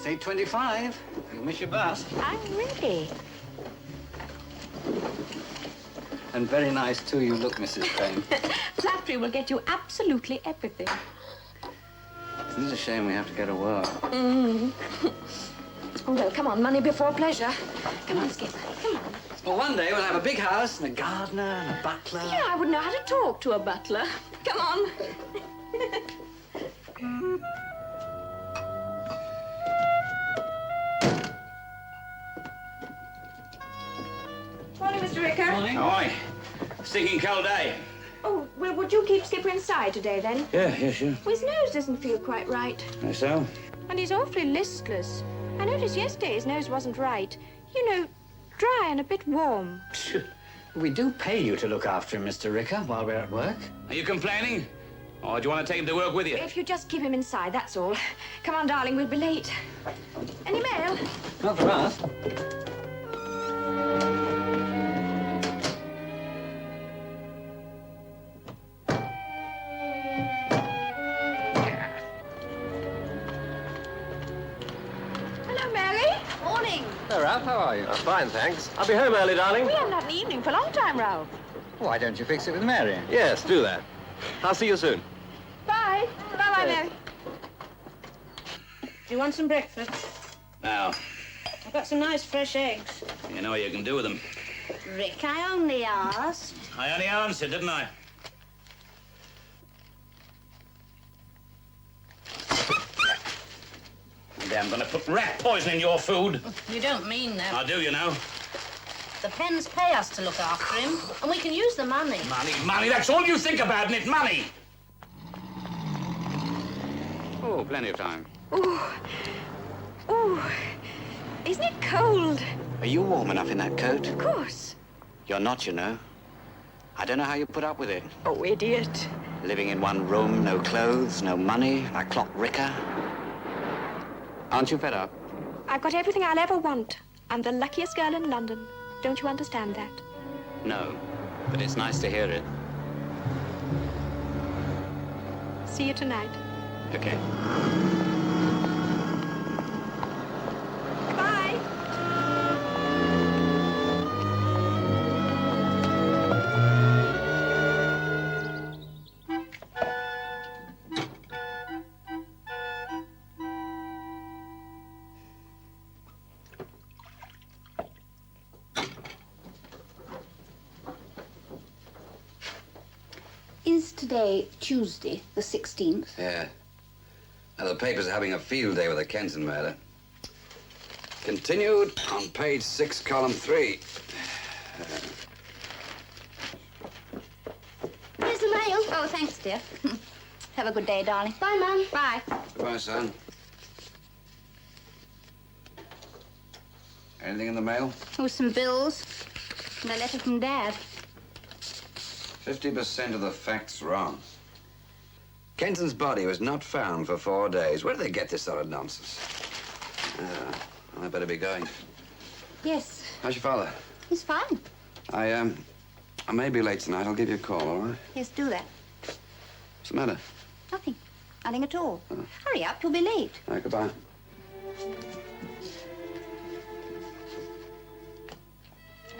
It's 8:25. You'll miss your bus. I'm ready. And very nice, too, you look, Mrs. Payne. Flattery will get you absolutely everything. It is a shame we have to go to work. Well, come on, money before pleasure. Come on, Skip. Come on. Well, one day we'll have a big house and a gardener and a butler. You know, I wouldn't know how to talk to a butler. Come on. Morning, Mr. Ricker. Morning. Aye. Stinking cold day. Oh, well, would you keep Skipper inside today, then? Yeah, sure. Well, his nose doesn't feel quite right. So? And he's awfully listless. I noticed yesterday his nose wasn't right. You know, dry and a bit warm. We do pay you to look after him, Mr. Ricker, while we're at work. Are you complaining? Or do you want to take him to work with you? If you just keep him inside, that's all. Come on, darling, we'll be late. Any mail? Not for us. Hello, Mary. Morning. Hello, Ralph. How are you? Fine, thanks. I'll be home early, darling. We haven't had an evening for a long time, Ralph. Why don't you fix it with Mary? Yes, do that. I'll see you soon. Bye. Bye-bye, Mary. Do you want some breakfast? Now, I've got some nice fresh eggs. you know what you can do with them. Rick, I only asked. I only answered, didn't I? I'm gonna put rat poison in your food. You don't mean that. I do, you know. The Pens pay us to look after him, and we can use the money. Money, that's all you think about, isn't it? Money. Oh, plenty of time. Ooh. Ooh. Isn't it cold? Are you warm enough in that coat? Of course. You're not, you know. I don't know how you put up with it. Oh, idiot. Living in one room, no clothes, no money, like Clock Ricker. Aren't you fed up? I've got everything I'll ever want. I'm the luckiest girl in London. Don't you understand that? No, but it's nice to hear it. See you tonight. Okay. Bye. Is today Tuesday, the 16th? Yeah. Now, the paper's having a field day with the Kenton murder. Continued on page 6, column 3. Here's the mail. Oh, thanks, dear. Have a good day, darling. Bye, Mum. Bye. Goodbye, son. Anything in the mail? Oh, some bills. And a letter from Dad. 50% of the facts wrong. Kenton's body was not found for 4 days. Where do they get this sort of nonsense? I better be going. Yes, How's your father? he's fine. I may be late tonight. I'll give you a call, all right? Yes, do that. What's the matter? Nothing. Nothing at all. Hurry up, you'll be late. All right, goodbye.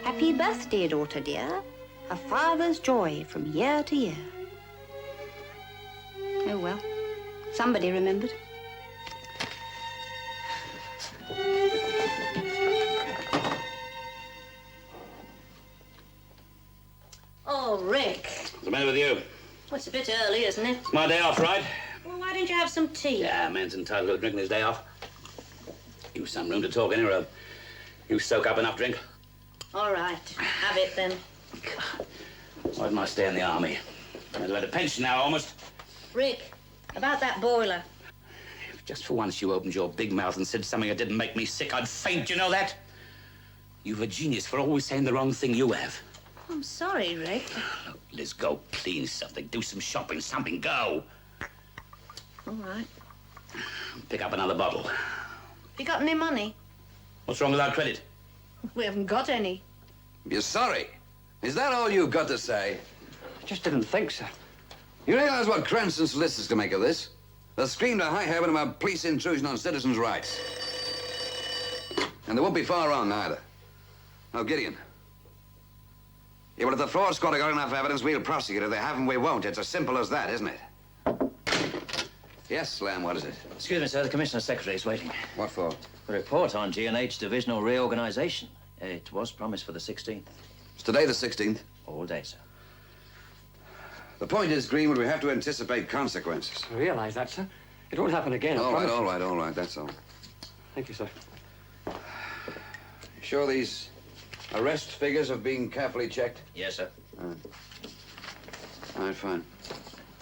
Happy birthday, daughter dear. A father's joy from year to year. Oh, well. Somebody remembered. Oh, Rick. What's the matter with you? Well, it's a bit early, isn't it? It's my day off, right? Well, why don't you have some tea? Yeah, man's entitled to drinking his day off. You some room to talk anyway. You soak up enough drink. All right, have it then. Why didn't I stay in the army? I'd had a pension now, almost. Rick, about that boiler. If just for once you opened your big mouth and said something that didn't make me sick, I'd faint, you know that? You've a genius for always saying the wrong thing, you have. I'm sorry, Rick. Look, Liz, go clean something, do some shopping, something, go. All right. Pick up another bottle. Have you got any money? What's wrong with our credit? We haven't got any. You're sorry? Is that all you've got to say? I just didn't think so. You realize what Cranston solicitors can make of this? They'll scream to high heaven about police intrusion on citizens' rights. And they won't be far wrong, either. No, Gideon. Yeah, well, if the fraud squad have got enough evidence, we'll prosecute. If they haven't, we won't. It's as simple as that, isn't it? Yes, Lamb, what is it? Excuse me, sir. The Commissioner's Secretary is waiting. What for? A report on G&H divisional reorganization. It was promised for the 16th. It's today the 16th. All day, sir. The point is, Greenwood, we have to anticipate consequences. I realize that, sir. It won't happen again. All right, that's all. Thank you, sir. Sure these arrest figures have been carefully checked? Yes, sir. All right, fine.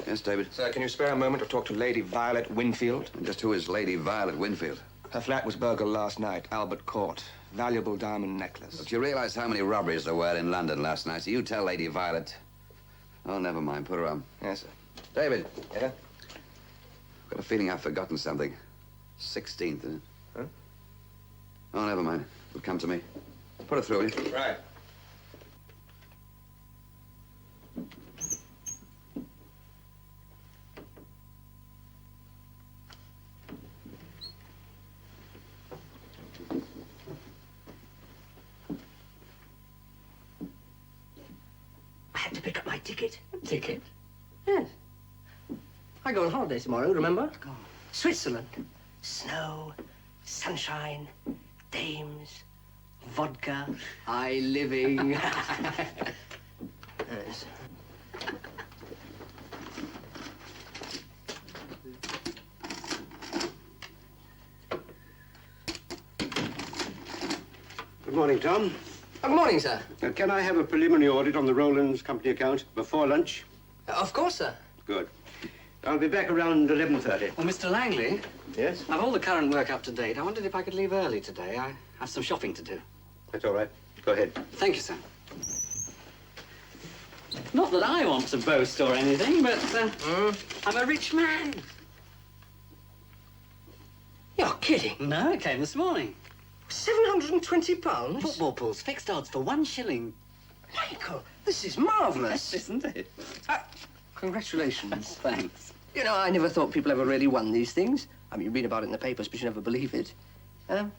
Yes, David? Sir, can you spare a moment to talk to Lady Violet Winfield? And just who is Lady Violet Winfield? Her flat was burgled last night, Albert Court. Valuable diamond necklace. Look, you realize how many robberies there were in London last night, so you tell Lady Violet. Oh, never mind. Put her on. Yes, sir. David. Yeah? I've got a feeling I've forgotten something. 16th, isn't it? Huh? Oh, never mind. It'll come to me. Put it through, will you? Right. I had to pick up my ticket. Ticket? Yes. I go on holiday tomorrow, remember? Oh. Switzerland. Snow, sunshine, dames, vodka, high living. Yes. Good morning, Tom. Good morning, sir. Can I have a preliminary audit on the Rowlands company account before lunch? Of course, sir. Good. I'll be back around 11:30. Well, Mr. Langley, Yes? I've all the current work up to date. I wondered if I could leave early today. I have some shopping to do. That's all right. Go ahead. Thank you, sir. Not that I want to boast or anything, but I'm a rich man. You're kidding. No, it came this morning. £720? Football pools, fixed odds for 1 shilling. Michael, this is marvelous. Isn't it? Congratulations. Thanks. You know, I never thought people ever really won these things. I mean, you read about it in the papers, but you never believe it. What are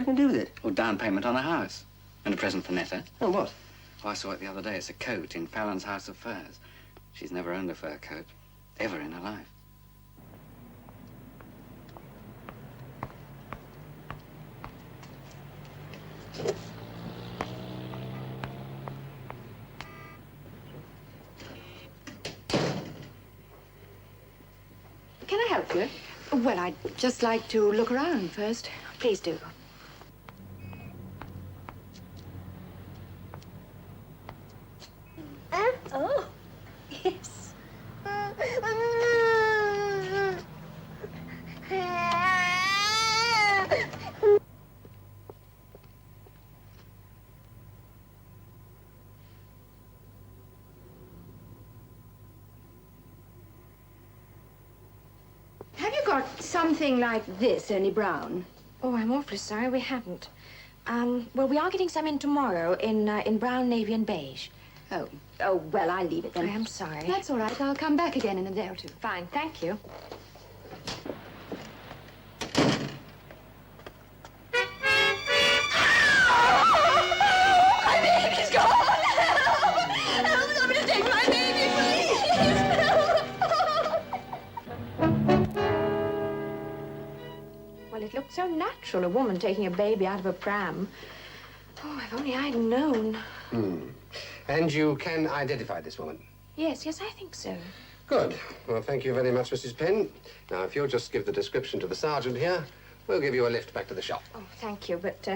you going to do with it? Or down payment on a house. And a present for Netta. Oh, what? Oh, I saw it the other day. It's a coat in Fallon's House of Furs. She's never owned a fur coat. Ever in her life. Can I help you? Well, I'd just like to look around first. Please do. Oh, yes. Have you got something like this, Ernie Brown? Oh, I'm awfully sorry we haven't. Well, we are getting some in tomorrow in brown, navy, and beige. Oh, well, I'll leave it I then. am sorry. That's all right. I'll come back again in a day or two. Fine, thank you. My baby's gone! Help! Somebody take my baby, please! Well, it looked so natural, a woman taking a baby out of a pram. Oh, if only I'd known. And you can identify this woman? Yes, I think so. Good. Well, thank you very much, Mrs. Penn. Now, if you'll just give the description to the sergeant here, we'll give you a lift back to the shop. Oh, thank you, but,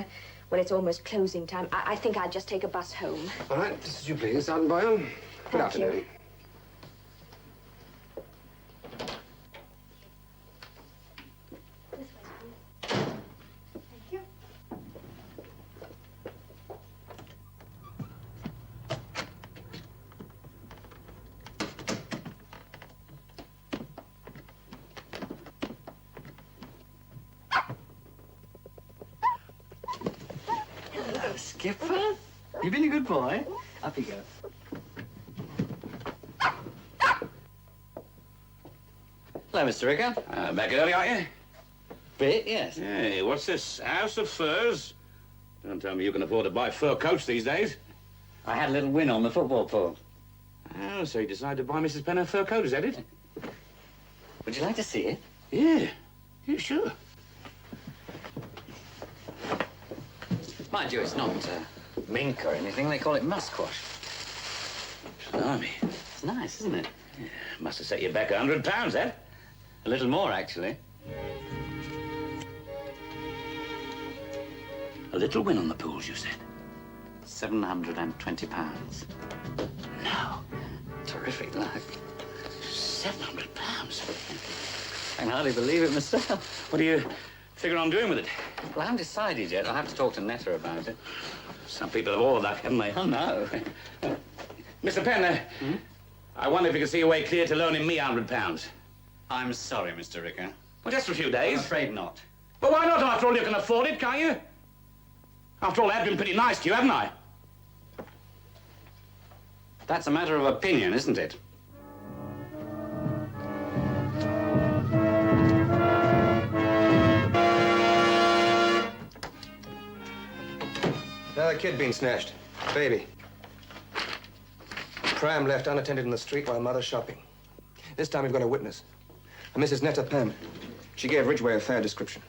well, it's almost closing time. I think I'll just take a bus home. All right, just as you please, Sergeant Boyle. Good Thank you. afternoon. Hello, Skipper. You've been a good boy. Up you go. Hello, Mr. Ricker. Back early, aren't you? Bit, yes. Hey, what's this? House of Furs? Don't tell me you can afford to buy a fur coat these days. I had a little win on the football pool. Oh, so you decided to buy Mrs. Penn a fur coat, is that it? Would you like to see it? Yeah. Yeah, sure. Mind you, it's not mink or anything. They call it musquash. Blimey. It's nice, isn't it? Yeah, must have set you back £100, eh? A little more, actually. A little win on the pools, you said? £720. No. Terrific luck. £700? I can hardly believe it myself. What do you figure on doing with it? Well, I haven't decided yet. I'll have to talk to Netta about it. Some people have all luck, haven't they? Oh, no. Mr. Penn, I wonder if you can see a way clear to loaning me £100. I'm sorry, Mr. Ricker. Well, just for a few days. I'm afraid not. But why not? After all, you can afford it, can't you? After all, I've been pretty nice to you, haven't I? That's a matter of opinion, isn't it? Another kid being snatched. Baby. Pram left unattended in the street while mother's shopping. This time we've got a witness. A Mrs. Netta Penn. She gave Ridgway a fair description.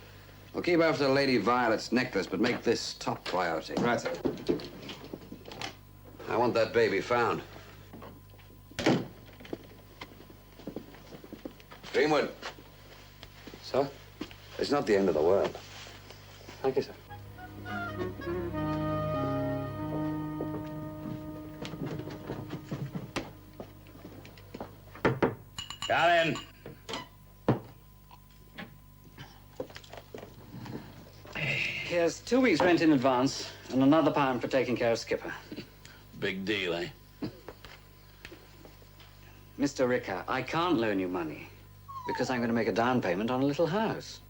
Well, keep after Lady Violet's necklace, but make this top priority. Right, sir. I want that baby found. Greenwood. Sir? It's not the end of the world. Thank you, sir. Come in. Here's 2 weeks' rent in advance and another £1 for taking care of Skipper. Big deal, eh? Mr. Ricker, I can't loan you money because I'm going to make a down payment on a little house.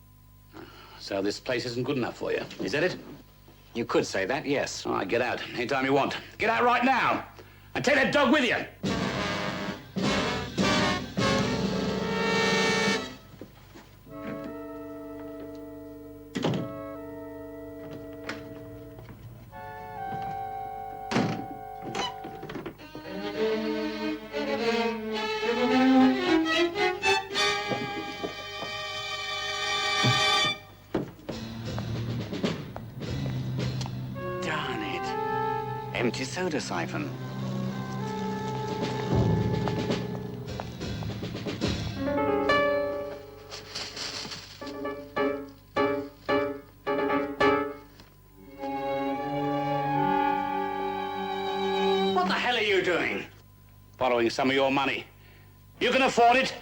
So this place isn't good enough for you, is that it? You could say that, yes. All right, get out. Anytime you want. Get out right now. And take that dog with you. Darn it. Empty soda siphon. What the hell are you doing? Borrowing some of your money. You can afford it.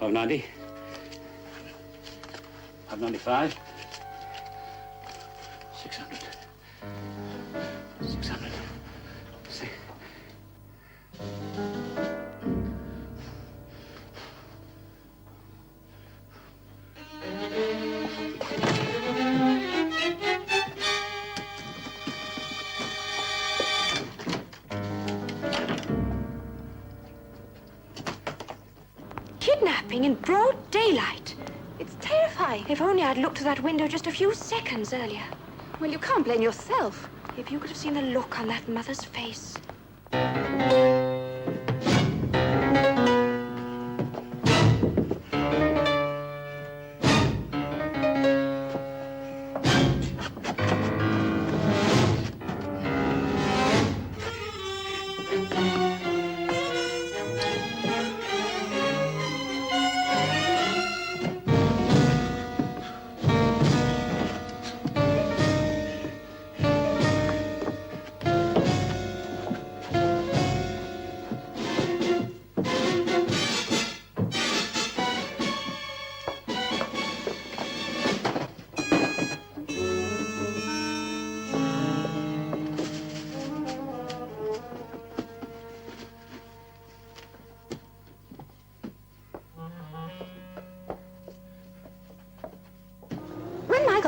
$5.90. $5.95. 600. 600. Kidnapping in broad daylight. It's terrifying. If only I'd looked through that window just a few seconds earlier. Well, you can't blame yourself. If you could have seen the look on that mother's face.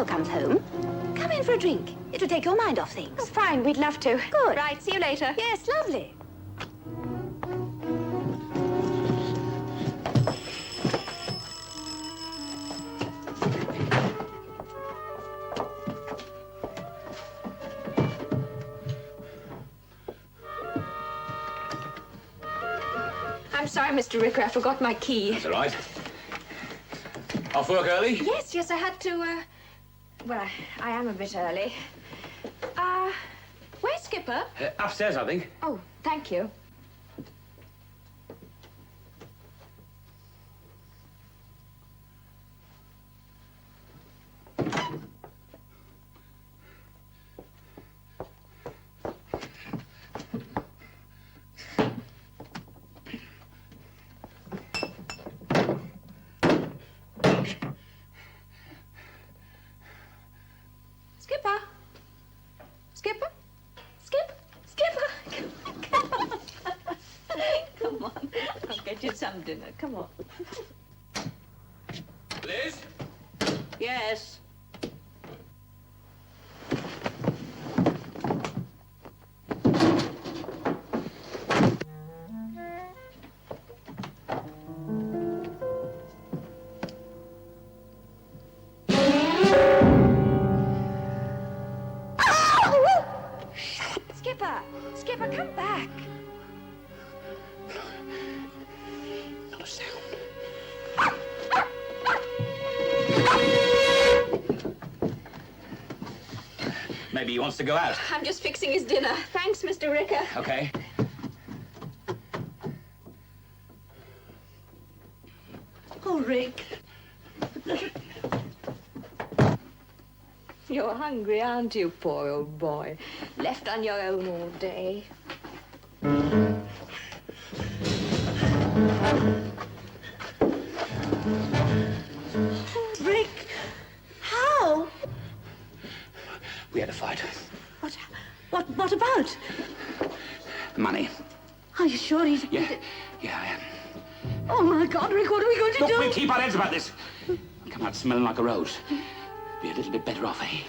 Snow comes home, come in for a drink. It'll take your mind off things. Oh, fine, we'd love to. Good. Right, see you later. Yes, lovely. I'm sorry, Mr. Ricker, I forgot my key. That's all right. Off work early? Yes, I had to, well, I am a bit early. Where's Skipper? Upstairs, I think. Oh, thank you. Skipper? Skipper? Skipper? Come on. I'll get you some dinner. Come on. Liz? Yes. Skipper, come back. Not a sound. Maybe he wants to go out. I'm just fixing his dinner. Thanks, Mr. Ricker. Okay. Oh, Rick. You're hungry, aren't you, poor old boy? Left on your own all day. Rick, how? We had a fight. What about? Money. Are you sure he's... Yeah, I am. Oh, my God, Rick, what are we going to Look, do? we'll keep our heads about this. Come out smelling like a rose. Be a little bit better off, eh?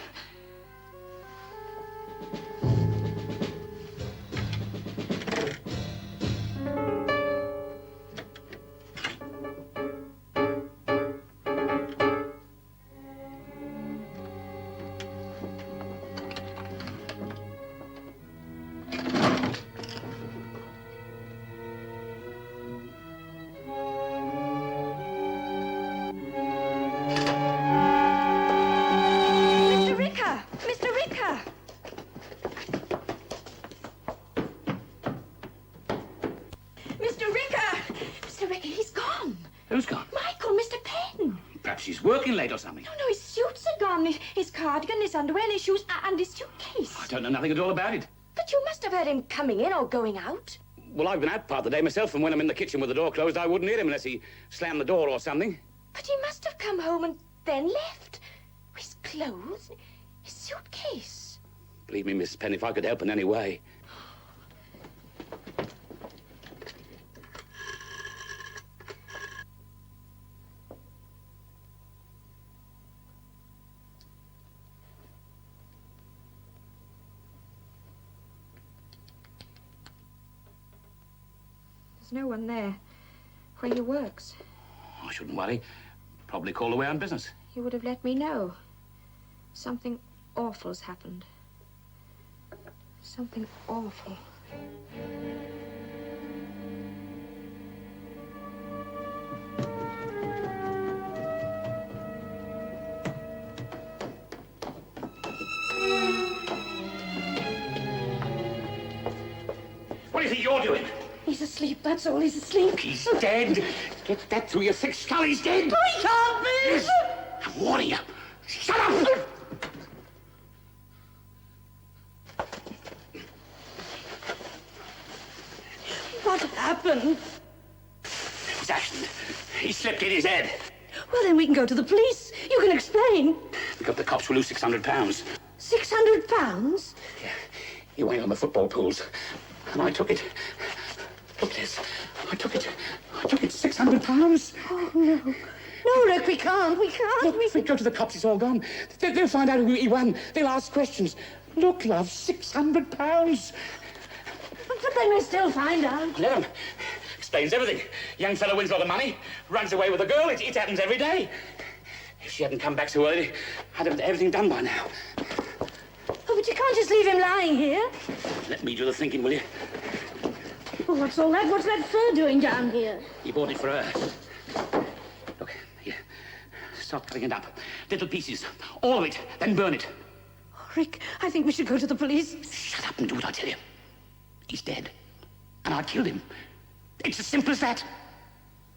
Who's gone? Michael, Mr. Penn. Perhaps she's working late or something. No, his suits are gone. His cardigan, his underwear, and his shoes, and his suitcase. I don't know nothing at all about it. But you must have heard him coming in or going out. Well, I've been out part of the day myself, and when I'm in the kitchen with the door closed, I wouldn't hear him unless he slammed the door or something. But he must have come home and then left. His clothes, his suitcase. Believe me, Miss Penn, if I could help in any way. There's no one there where he works. I shouldn't worry. Probably called away on business. You would have let me know. Something awful's happened. Something awful. What do you think you're doing? He's asleep, that's all. He's asleep. He's dead. Get that through your thick skull. He's dead. Oh, he can't be. Yes. I'm warning you. Shut up. What happened? It was accident. He slipped in his head. Well, then we can go to the police. You can explain. Because the cops will lose £600. £600? Yeah. He went on the football pools. And I took it. Look, Liz. I took it. £600. Oh, no. No, Rick, we can't. We can't. Look, if we go to the cops, it's all gone. They'll find out who he won. They'll ask questions. Look, love, £600. But they may still find out. Let him. Explains everything. Young fellow wins a lot of money, runs away with a girl. It happens every day. If she hadn't come back so early, I'd have everything done by now. Oh, but you can't just leave him lying here. Let me do the thinking, will you? Oh, what's all that? What's that fur doing down here? He bought it for her. Look, here. Start cutting it up. Little pieces. All of it. Then burn it. Oh, Rick, I think we should go to the police. Shut up and do what I tell you. He's dead. And I killed him. It's as simple as that.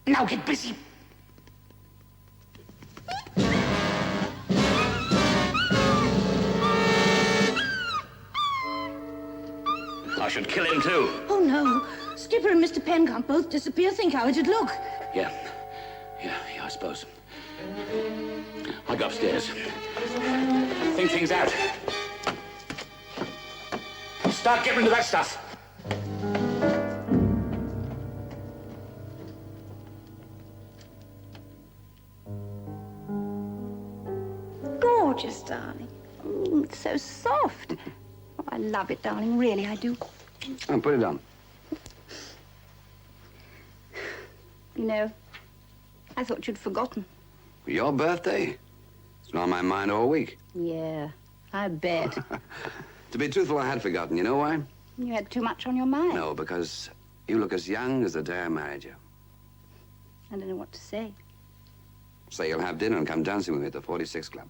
Now get busy. I should kill him too. Oh, no. Skipper and Mr. Penn can't both disappear. Think how it'd look. Yeah, I suppose. I go upstairs. Think things out. Start getting rid of that stuff. Gorgeous, darling. It's so soft. Oh, I love it, darling. Really, I do. Oh, put it on. You know, I thought you'd forgotten. Your birthday? It's been on my mind all week. Yeah, I bet. To be truthful, I had forgotten. You know why? You had too much on your mind. No, because you look as young as the day I married you. I don't know what to say. Say you'll have dinner and come dancing with me at the 46 Club.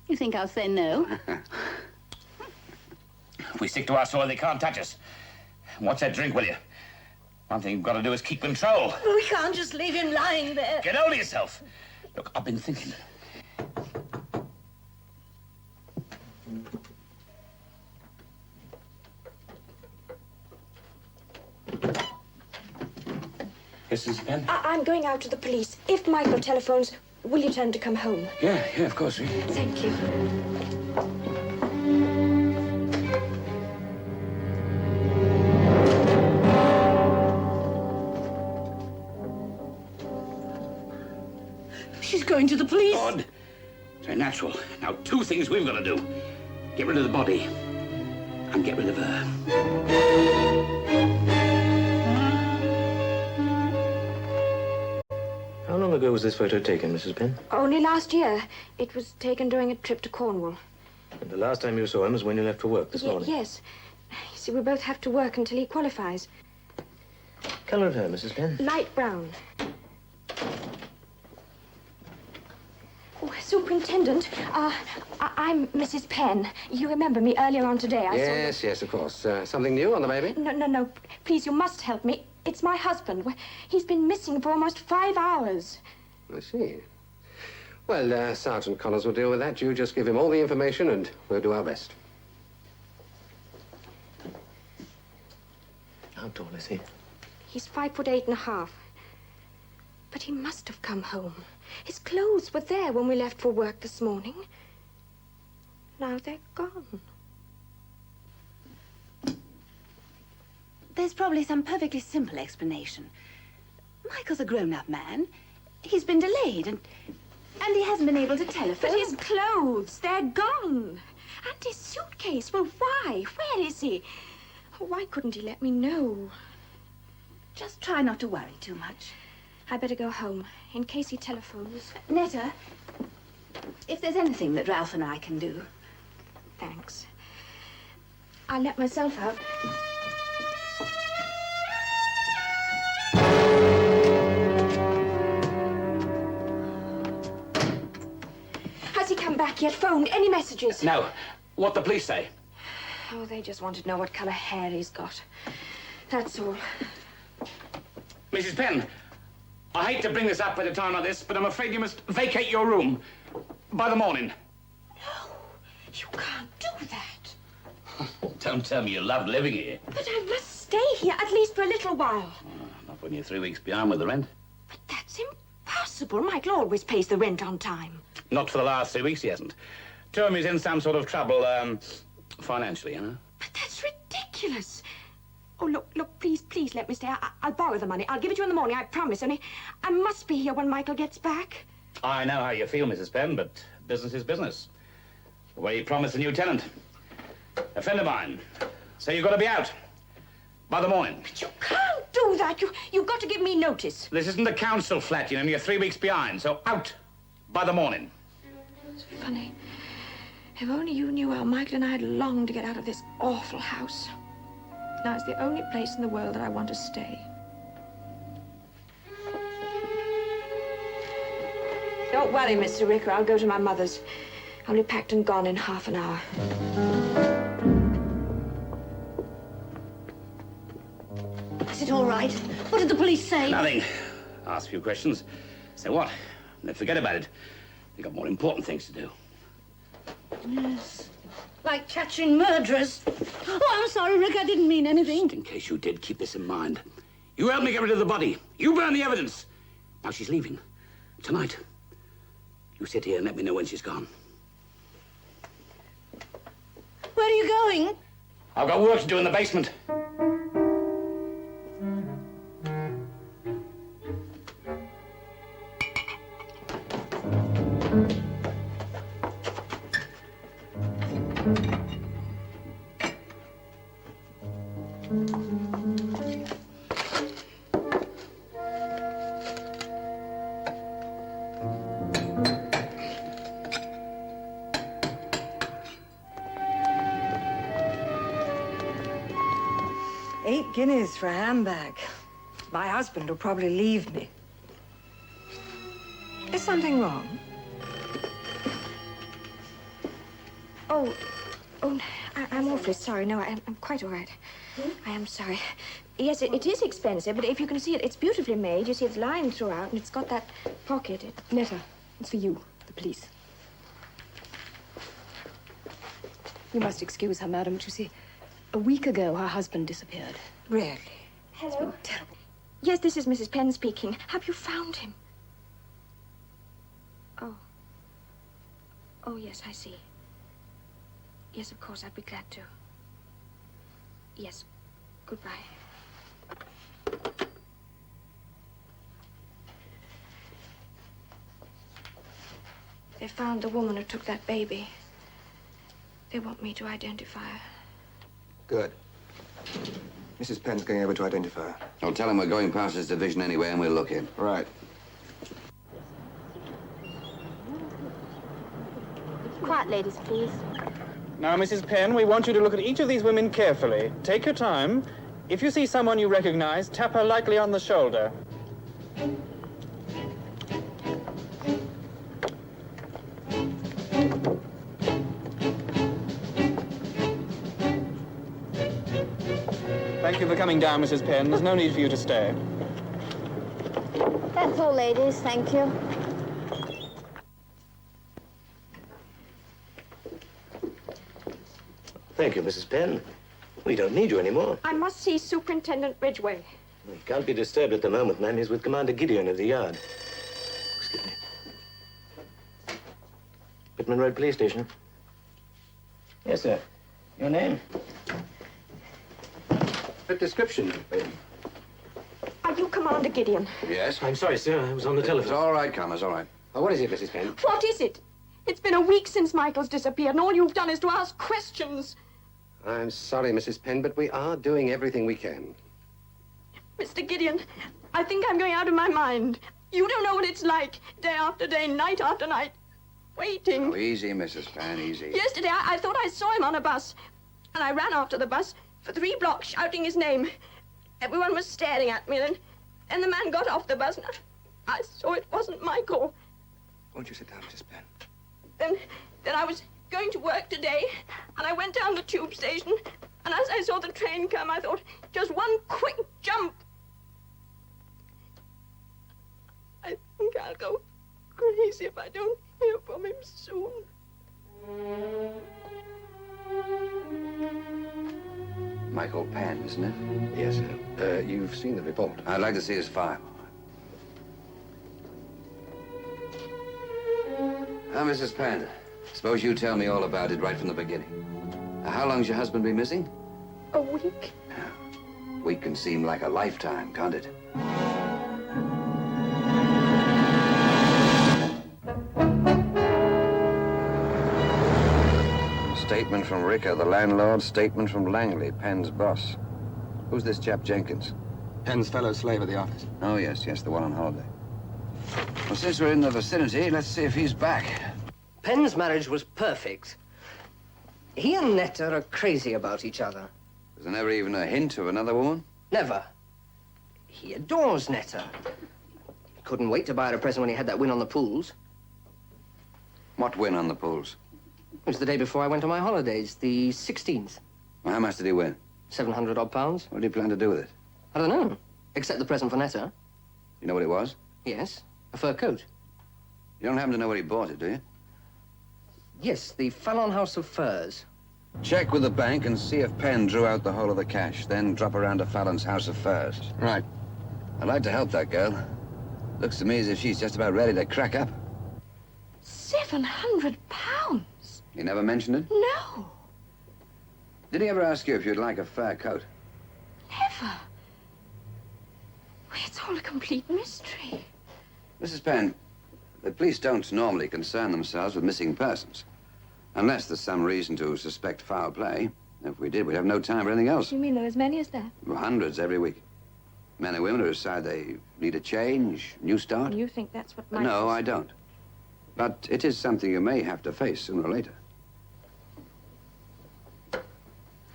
You think I'll say no? If we stick to our soil, they can't touch us. What's that drink with you? One thing you've got to do is keep control. We can't just leave him lying there. Get hold of yourself. Look, I've been thinking. Yes, Mrs. Penn? I'm going out to the police. If Michael telephones, will you tell him to come home? Yeah, of course. Thank you. She's going to the police. Odd. It's very natural. Now, two things we've got to do. Get rid of the body and get rid of her. How long ago was this photo taken, Mrs. Penn? Only last year. It was taken during a trip to Cornwall. And the last time you saw him was when you left for work this morning? Yes. You see, we both have to work until he qualifies. Colour of hair, Mrs. Penn? Light brown. Oh, Superintendent, I'm Mrs. Penn. You remember me earlier on today. I saw Yes, of course. Something new on the baby? No. Please, you must help me. It's my husband. He's been missing for almost 5 hours. I see. Well, Sergeant Connors will deal with that. You just give him all the information and we'll do our best. How tall is he? He's 5'8½". But he must have come home. His clothes were there when we left for work this morning. Now they're gone. There's probably some perfectly simple explanation. Michael's a grown-up man. He's been delayed and he hasn't been able to telephone. But his clothes, they're gone. And his suitcase, well, why? Where is he? Why couldn't he let me know? Just try not to worry too much. I better go home, in case he telephones. Netta, if there's anything that Ralph and I can do. Thanks. I'll let myself out. Has he come back yet? Phoned? Any messages? No. What the police say? Oh, they just want to know what colour hair he's got. That's all. Mrs. Penn, I hate to bring this up at a time like this, but I'm afraid you must vacate your room by the morning. No, you can't do that. Don't tell me you love living here. But I must stay here, at least for a little while. Not when you're 3 weeks behind with the rent. But that's impossible. Michael always pays the rent on time. Not for the last 3 weeks, he hasn't. Tell him he's in some sort of trouble, financially, you know? But that's ridiculous. Oh, look, please let me stay. I'll borrow the money. I'll give it to you in the morning, I promise. Only I must be here when Michael gets back. I know how you feel, Mrs. Penn, but business is business. The way you promised the new tenant. A friend of mine. So you've got to be out by the morning. But you can't do that. You've got to give me notice. This isn't a council flat, you know, and you're 3 weeks behind. So out by the morning. It's funny. If only you knew how Michael and I had longed to get out of this awful house. Now it's the only place in the world that I want to stay. Don't worry, Mr. Ricker. I'll go to my mother's. I'll be packed and gone in half an hour. Is it all right? What did the police say? Nothing. Ask a few questions. Say what? Then forget about it. They've got more important things to do. Yes. Like catching murderers. Oh, I'm sorry, Rick. I didn't mean anything. Just in case you did, keep this in mind. You helped me get rid of the body. You burned the evidence. Now she's leaving. Tonight. You sit here and let me know when she's gone. Where are you going? I've got work to do in the basement. £8 for a handbag. My husband will probably leave me. Is something wrong? Oh, I'm awfully sorry. No, I'm quite all right. I am sorry. Yes, it is expensive, but if you can see it, it's beautifully made. You see, it's lined throughout, and it's got that pocket. Netta, it's for you, the police. You must excuse her, madam, but you see, a week ago, her husband disappeared. Really? Hello? Terrible. Yes, this is Mrs. Penn speaking. Have you found him? Oh. Oh, yes, I see. Yes, of course, I'd be glad to. Yes. Goodbye. They found the woman who took that baby. They want me to identify her. Good. Mrs. Penn's going over to identify her. I'll tell him we're going past his division anyway and we'll look in. Right. Quiet, ladies, please. Now, Mrs. Penn, we want you to look at each of these women carefully. Take your time. If you see someone you recognize, tap her lightly on the shoulder. Thank you for coming down, Mrs. Penn. There's no need for you to stay. That's all, ladies. Thank you. Thank you, Mrs. Penn. We don't need you anymore. I must see Superintendent Ridgway. He can't be disturbed at the moment, ma'am. He's with Commander Gideon of the yard. Excuse me. Pittman Road Police Station. Yes, sir. Your name? A description, baby. Are you Commander Gideon? Yes? I'm sorry, sir. I was on the telephone. It's all right, Commas, all right. Oh, what is it, Mrs. Penn? What is it? It's been a week since Michael's disappeared, and all you've done is to ask questions. I'm sorry, Mrs. Penn, but we are doing everything we can. Mr. Gideon, I think I'm going out of my mind. You don't know what it's like, day after day, night after night, waiting. Oh, easy, Mrs. Penn, easy. Yesterday, I thought I saw him on a bus, and I ran after the bus for 3 blocks shouting his name. Everyone was staring at me, and the man got off the bus, and I saw it wasn't Michael. Won't you sit down, Mrs. Penn? Then I was going to work today, and I went down the tube station, and as I saw the train come, I thought, just one quick jump. I think I'll go crazy if I don't hear from him soon. Michael Penn, isn't it? Yes, sir. You've seen the report. I'd like to see his file. Now, Mrs. Penn, suppose you tell me all about it right from the beginning. How long's your husband been missing? A week. week can seem like a lifetime, can't it? Statement from Ricker, the landlord. Statement from Langley, Penn's boss. Who's this chap Jenkins? Penn's fellow slave at the office. Oh, yes, the one on holiday. Well, since we're in the vicinity, let's see if he's back. Penn's marriage was perfect. He and Netta are crazy about each other. Was there never even a hint of another woman? Never. He adores Netta. Couldn't wait to buy her a present when he had that win on the pools. What win on the pools? It was the day before I went on my holidays, the 16th. Well, how much did he win? 700 odd pounds. What did he plan to do with it? I don't know. Except the present for Netta. You know what it was? Yes, a fur coat. You don't happen to know where he bought it, do you? Yes, the Fallon House of Furs. Check with the bank and see if Penn drew out the whole of the cash, then drop around to Fallon's House of Furs. Right. I'd like to help that girl. Looks to me as if she's just about ready to crack up. 700 pounds? You never mentioned it? No, Did he ever ask you if you'd like a fur coat? never. Why, it's all a complete mystery. Mrs. Penn, the police don't normally concern themselves with missing persons. Unless there's some reason to suspect foul play. If we did, we'd have no time for anything else. You mean there are as many as that? Hundreds every week. Men and women who decide they need a change, new start. You think that's what might... No, I don't. But it is something you may have to face sooner or later.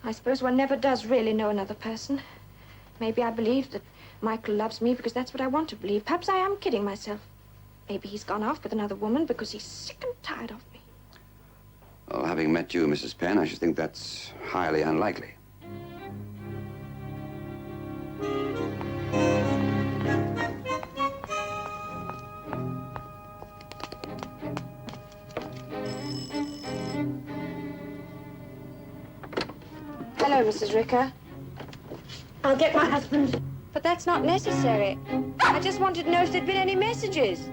I suppose one never does really know another person. Maybe I believe that Michael loves me because that's what I want to believe. Perhaps I am kidding myself. Maybe he's gone off with another woman because he's sick and tired of me. Well, having met you, Mrs. Penn, I should think that's highly unlikely. Hello, Mrs. Ricker. I'll get my husband. But that's not necessary. I just wanted to know if there'd been any messages.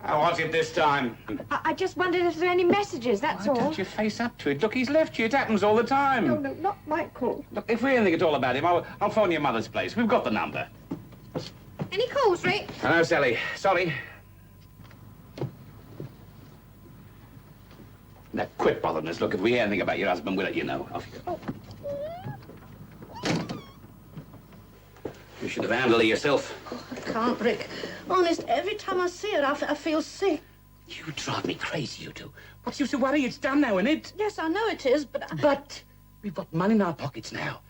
How was it this time? I just wondered if there were any messages, that's Why all. don't you face up to it? Look, he's left you. It happens all the time. No, not Michael. Look, if we hear anything at all about him, I'll phone your mother's place. We've got the number. Any calls, Rick? Hello, Sally. Sorry. Now, quit bothering us. Look, if we hear anything about your husband, we'll let you know. Off you go. You should have handled it yourself. I can't, Rick. Honest, every time I see her, I feel sick. You drive me crazy, you do. What's the use of worry? It's done now, isn't it? Yes, I know it is, but... But we've got money in our pockets now.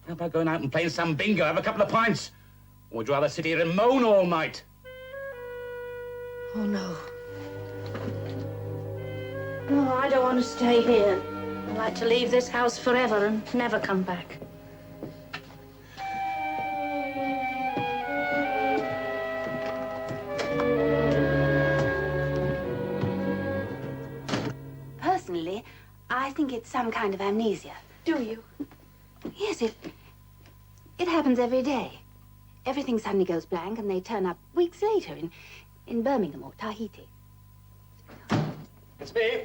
How about going out and playing some bingo, have a couple of pints? Or would you rather sit here and moan all night? Oh, no. No, I don't want to stay here. I'd like to leave this house forever and never come back. Personally, I think it's some kind of amnesia. Do you? Yes, it happens every day. Everything suddenly goes blank and they turn up weeks later in Birmingham or Tahiti. It's me.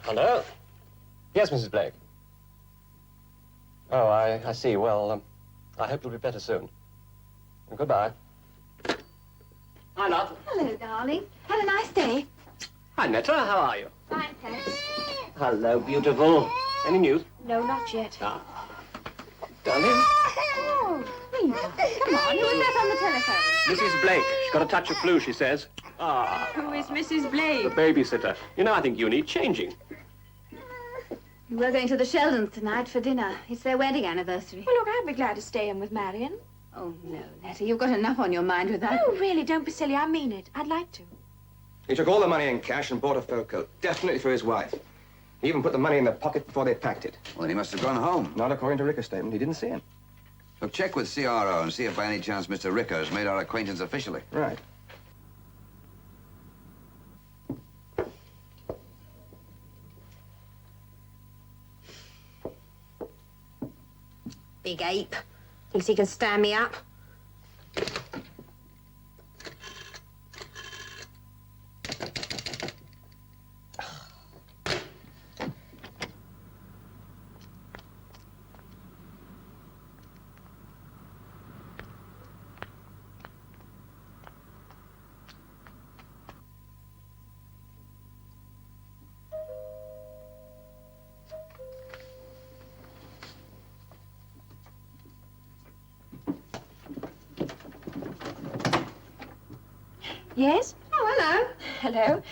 Hello? Yes, Mrs. Blake. Oh, I see. Well, I hope you'll be better soon. Goodbye. Hi, Lot. Hello, darling. Had a nice day. Hi, Netta. How are you? Fine, thanks. Hello, beautiful. Any news? No, not yet. Darling? Oh, Rita. Come on, who was that on the telephone? Mrs. Blake. She's got a touch of flu, she says. Who is Mrs. Blake? The babysitter. You know, I think you need changing. We're going to the Sheldons tonight for dinner. It's their wedding anniversary. Well, look, I'd be glad to stay in with Marion. Oh, no, Netta, you've got enough on your mind with that. No, really, don't be silly. I mean it. I'd like to. He took all the money in cash and bought a fur coat, definitely for his wife. He even put the money in the pocket before they packed it. Well, then he must have gone home. Not according to Ricker's statement. He didn't see him. Look, check with CRO and see if by any chance Mr. Ricker has made our acquaintance officially. Right. Big ape. Thinks he can stand me up. Yes? Oh, hello. Hello.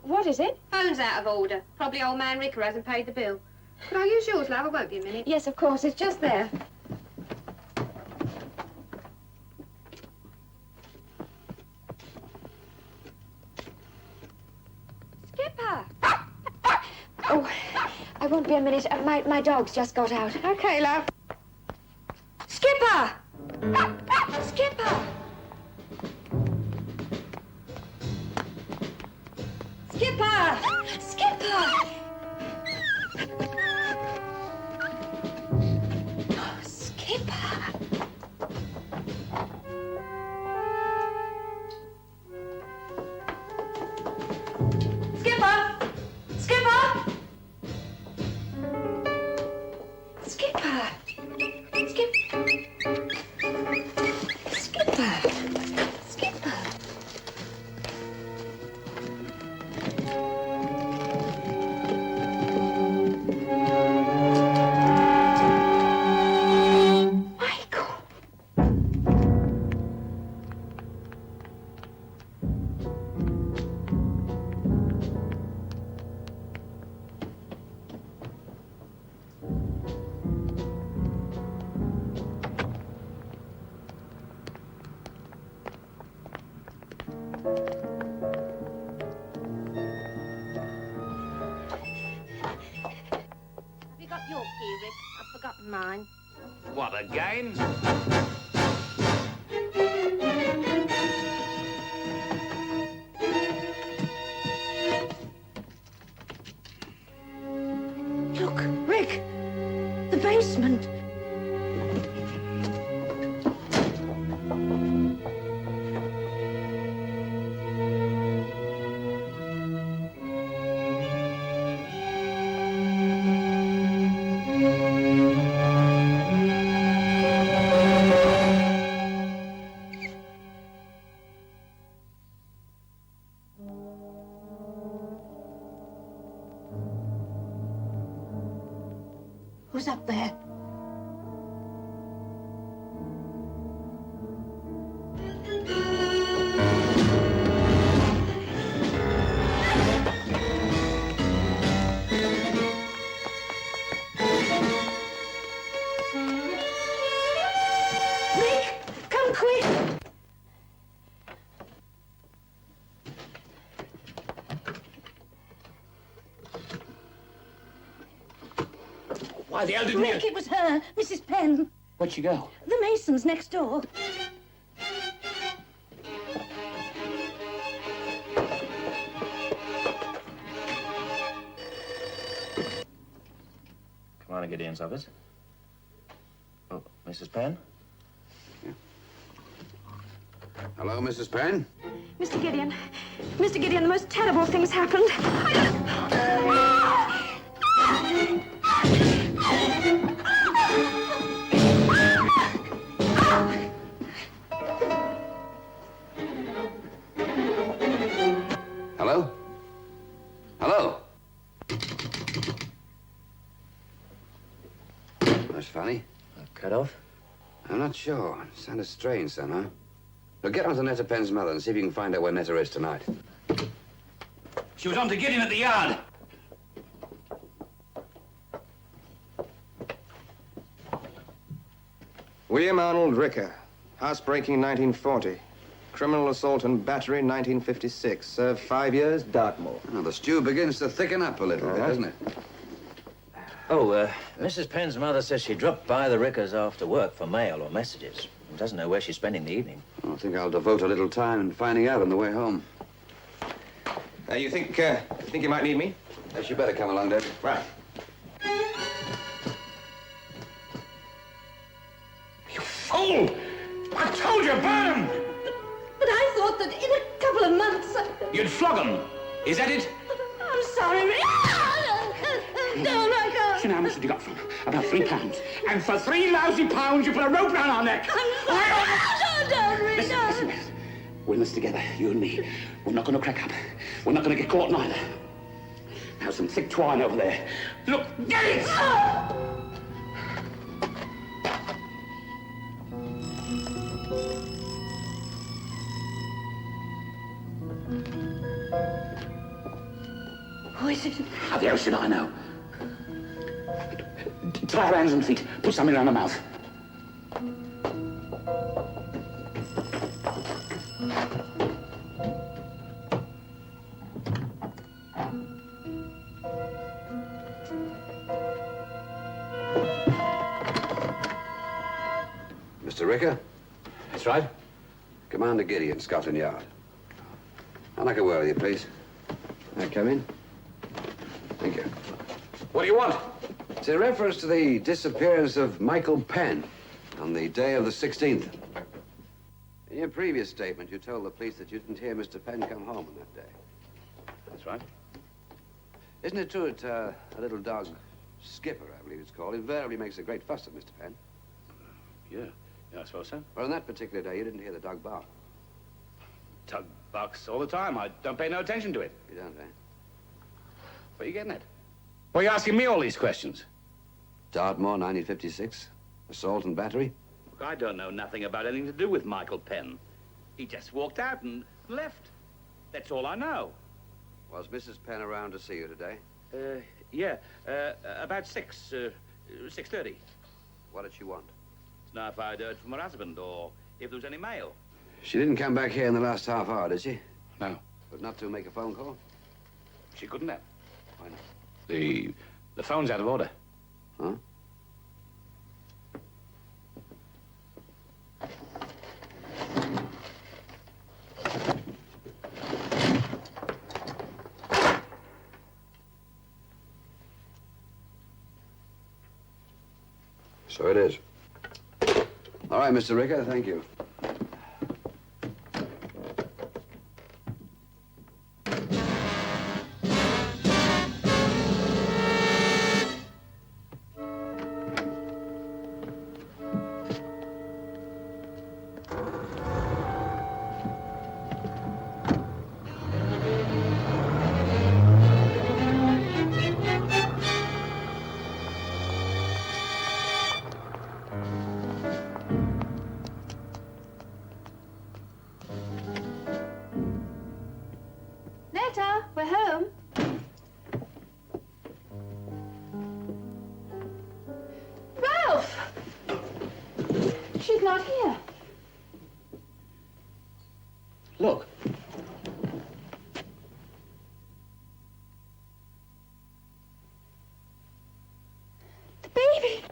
What is it? Phone's out of order. Probably old man Ricker hasn't paid the bill. Could I use yours, love? I won't be a minute. Yes, of course. It's just there. Skipper! Oh, I won't be a minute. My dog's just got out. Okay, love. Skipper! Skipper! Skipper! Skipper! Oh, Skipper! Skipper! Skipper! Skipper! Skipper! Skipper! Michael! Have you got your key, Rick? I've forgotten mine. What, again? Look, Rick! The basement! Who's up there? Rick, come quick! Why the hell didn't Rick, it was her, Mrs. Penn. Where'd she go? The Masons next door. Come on, Gideon's office. Oh, Mrs. Penn? Hello, Mrs. Penn? Mr. Gideon. Mr. Gideon, the most terrible things happened. Hello? Hello? That's funny. Cut off? I'm not sure. It sounded strange somehow. But get on to Netta Penn's mother and see if you can find out where Netta is tonight. She was on to Gideon at the yard. William Arnold Ricker. Housebreaking 1940. Criminal assault and battery 1956. Served 5 years, Dartmoor. Well, the stew begins to thicken up a little bit, doesn't it? Oh, Mrs. Penn's mother says she dropped by the Rickers after work for mail or messages. Doesn't know where she's spending the evening. I think I'll devote a little time in finding out on the way home. You think you might need me? Yes, you better come along, Dad. Right. You fool! I told you, burn him! But I thought that in a couple of months... You'd flog him. Is that it? I'm sorry, Rick. No, I can't. So now, how much did you got from? About £3. And for £3 lousy pounds, you put a rope round our neck. Don't, Rick, Listen, listen, listen. We're in this together, you and me. We're not going to crack up. We're not going to get caught neither. Now, some thick twine over there. Look, get it! is it? How the hell should I know? Tie her hands and feet. Put something around her mouth. Mr. Ricker? That's right. Commander Gideon, Scotland Yard. I'd like a word with you, please. May I come in? Thank you. What do you want? It's in reference to the disappearance of Michael Penn on the day of the 16th. In your previous statement, you told the police that you didn't hear Mr. Penn come home on that day. That's right. Isn't it true that a little dog, Skipper, I believe it's called, invariably makes a great fuss of Mr. Penn? Yeah, I suppose so. Well, on that particular day, you didn't hear the dog bark. Tug barks all the time. I don't pay no attention to it. You don't, eh? What are you getting at? Why are you asking me all these questions? Dartmoor, 1956. Assault and battery. Look, I don't know nothing about anything to do with Michael Penn. He just walked out and left. That's all I know. Was Mrs. Penn around to see you today? Yeah, about 6:30. What did she want? Now, if I'd heard from her husband or if there was any mail. She didn't come back here in the last half hour, did she? No. But not to make a phone call? She couldn't have. Why not? The phone's out of order. Huh? So it is. All right, Mr. Ricker, thank you. Netta, we're home. Ralph! She's not here. Look. The baby!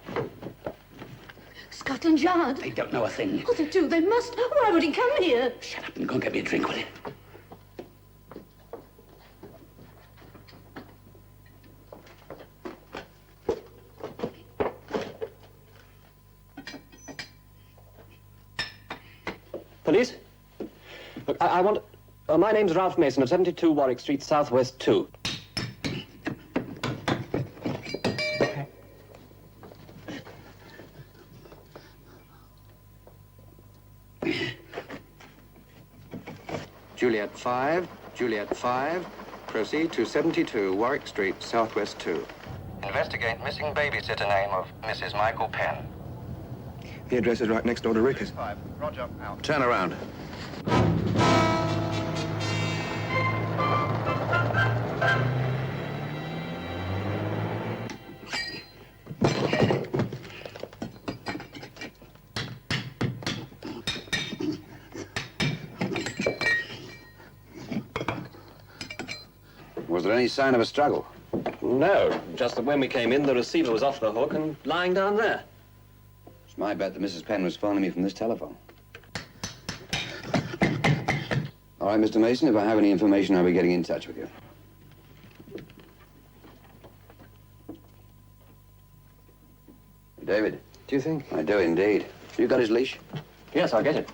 Scotland Yard. They don't know a thing. Oh, they do. They must. Why would he come here? Shut up and go and get me a drink, will you? Police? Look, I want... my name's Ralph Mason of 72 Warwick Street, Southwest 2. Juliet 5, Juliet 5. Proceed to 72 Warwick Street, Southwest 2. Investigate missing babysitter name of Mrs. Michael Penn. The address is right next door to Ricker's. Roger, out. Turn around. Was there any sign of a struggle? No, just that when we came in, the receiver was off the hook and lying down there. It's my bet that Mrs. Penn was phoning me from this telephone. All right, Mr. Mason, if I have any information, I'll be getting in touch with you. David. Do you think? I do indeed. You got his leash? Yes, I'll get it.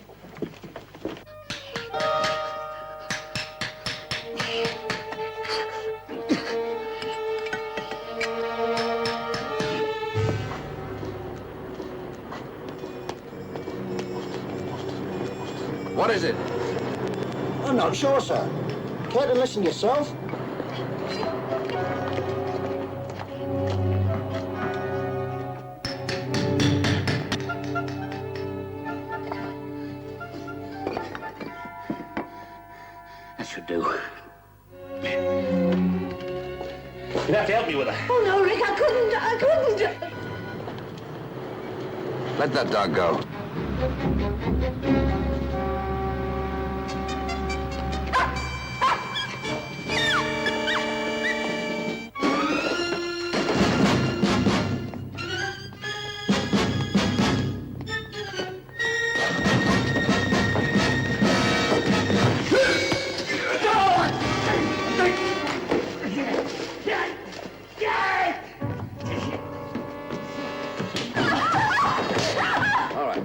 What is it? I'm not sure, sir. Care to listen yourself? That should do. You'll have to help me with her. Oh, no, Rick, I couldn't. Let that dog go.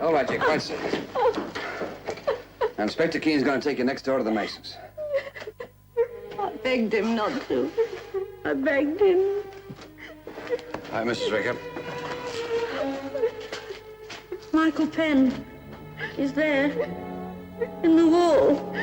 All right, you're quite safe. Now, Inspector Keene's going to take you next door to the Masons. I begged him not to. I begged him. Hi, Mrs. Ricker. Michael Penn is there, in the wall.